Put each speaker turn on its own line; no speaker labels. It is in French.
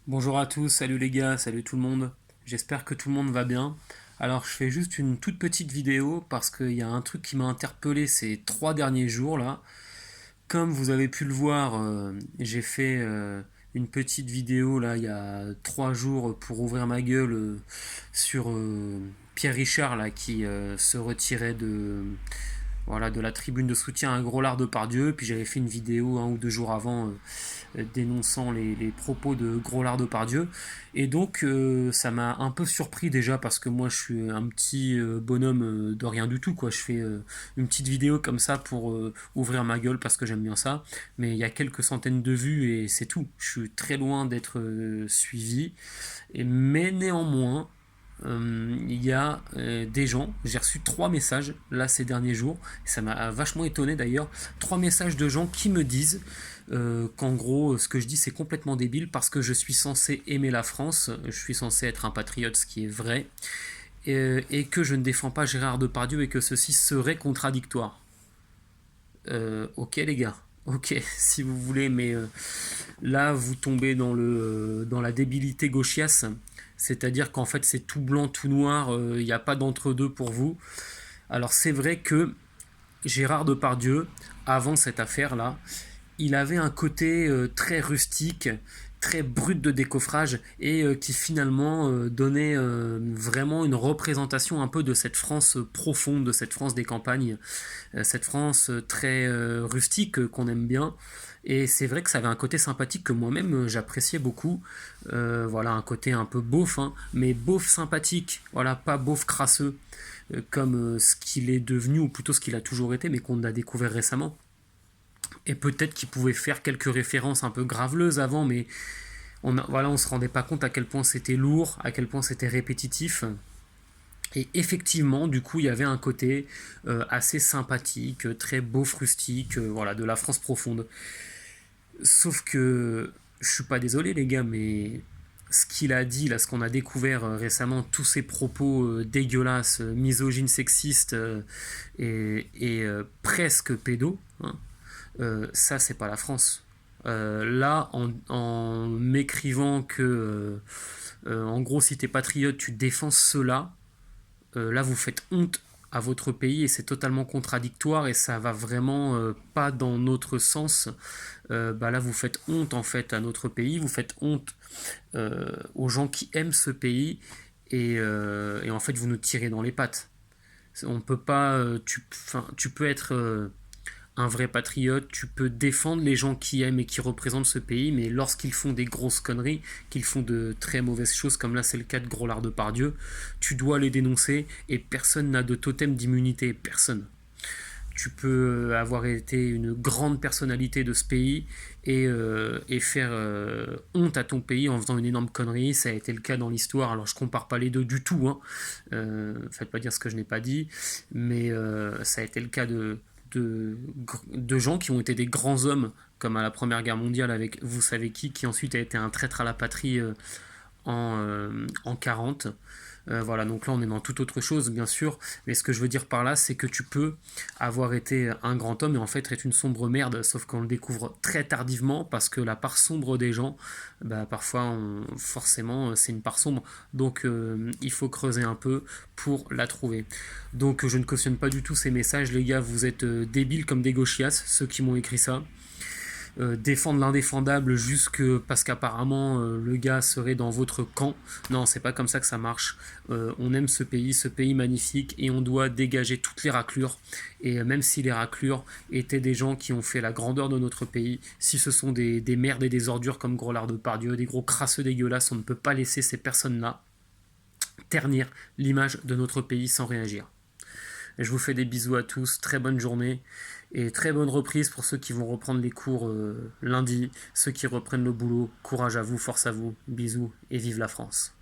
Bonjour à tous, salut les gars, salut tout le monde. J'espère que tout le monde va bien. Alors je fais juste une toute petite vidéo parce qu'il y a un truc qui m'a interpellé ces 3 derniers jours là. Comme vous avez pu le voir, j'ai fait une petite vidéo là il y a 3 jours pour ouvrir ma gueule sur Pierre Richard là qui se retirait de la tribune de soutien à Gros-Lard Depardieu. Puis j'avais fait une vidéo 1 ou 2 jours avant dénonçant les propos de Gros-Lard Depardieu. Et donc ça m'a un peu surpris déjà parce que moi je suis un petit bonhomme de rien du tout quoi. Je fais une petite vidéo comme ça pour ouvrir ma gueule parce que j'aime bien ça. Mais il y a quelques centaines de vues et c'est tout. Je suis très loin d'être suivi. Mais néanmoins, il y a des gens, j'ai reçu 3 messages là ces derniers jours, et ça m'a vachement étonné d'ailleurs, 3 messages de gens qui me disent qu'en gros ce que je dis c'est complètement débile parce que je suis censé aimer la France, je suis censé être un patriote, ce qui est vrai, et que je ne défends pas Gérard Depardieu et que ceci serait contradictoire. Ok les gars, ok si vous voulez, mais là vous tombez dans la débilité gauchiasse, c'est-à-dire qu'en fait c'est tout blanc, tout noir, il n'y a pas d'entre-deux pour vous. Alors c'est vrai que Gérard Depardieu, avant cette affaire-là, il avait un côté très rustique, très brut de décoffrage et qui finalement donnait vraiment une représentation un peu de cette France profonde, de cette France des campagnes, cette France très rustique qu'on aime bien. Et c'est vrai que ça avait un côté sympathique que moi-même j'appréciais beaucoup. Voilà, un côté un peu beauf, hein, mais beauf sympathique, voilà, pas beauf crasseux, comme ce qu'il est devenu, ou plutôt ce qu'il a toujours été, mais qu'on a découvert récemment. Et peut-être qu'il pouvait faire quelques références un peu graveleuses avant, mais voilà, on se rendait pas compte à quel point c'était lourd, à quel point c'était répétitif. Et effectivement, du coup, il y avait un côté assez sympathique, très beau, frustique, voilà, de la France profonde. Sauf que je suis pas désolé, les gars, mais ce qu'il a dit, là, ce qu'on a découvert récemment, tous ces propos dégueulasses, misogynes, sexistes et presque pédos, hein, ça, c'est pas la France. Là, en m'écrivant que, en gros, si t'es patriote, tu défends cela, là, vous faites honte à votre pays et c'est totalement contradictoire et ça va vraiment pas dans notre sens. Bah là, vous faites honte en fait à notre pays, vous faites honte aux gens qui aiment ce pays et en fait, vous nous tirez dans les pattes. On peut pas, tu peux être un vrai patriote, tu peux défendre les gens qui aiment et qui représentent ce pays, mais lorsqu'ils font des grosses conneries, qu'ils font de très mauvaises choses, comme là c'est le cas de Gros-Lard Depardieu, tu dois les dénoncer et personne n'a de totem d'immunité, personne. Tu peux avoir été une grande personnalité de ce pays et faire honte à ton pays en faisant une énorme connerie. Ça a été le cas dans l'histoire. Alors je compare pas les deux du tout, hein. Faites pas dire ce que je n'ai pas dit, mais ça a été le cas de gens qui ont été des grands hommes, comme à la Première Guerre mondiale avec vous savez qui ensuite a été un traître à la patrie en 40. Voilà, donc là on est dans toute autre chose bien sûr, mais ce que je veux dire par là c'est que tu peux avoir été un grand homme et en fait être une sombre merde, sauf qu'on le découvre très tardivement parce que la part sombre des gens, bah, parfois forcément c'est une part sombre, donc il faut creuser un peu pour la trouver. Donc je ne cautionne pas du tout ces messages, les gars, vous êtes débiles comme des gauchias, ceux qui m'ont écrit ça, défendre l'indéfendable jusque parce qu'apparemment le gars serait dans votre camp. Non, c'est pas comme ça que ça marche. On aime ce pays magnifique et on doit dégager toutes les raclures. Et même si les raclures étaient des gens qui ont fait la grandeur de notre pays, si ce sont des merdes et des ordures comme Gros-Lard Depardieu, des gros crasseux dégueulasses, on ne peut pas laisser ces personnes-là ternir l'image de notre pays sans réagir. Je vous fais des bisous à tous, très bonne journée et très bonne reprise pour ceux qui vont reprendre les cours lundi, ceux qui reprennent le boulot, courage à vous, force à vous, bisous et vive la France.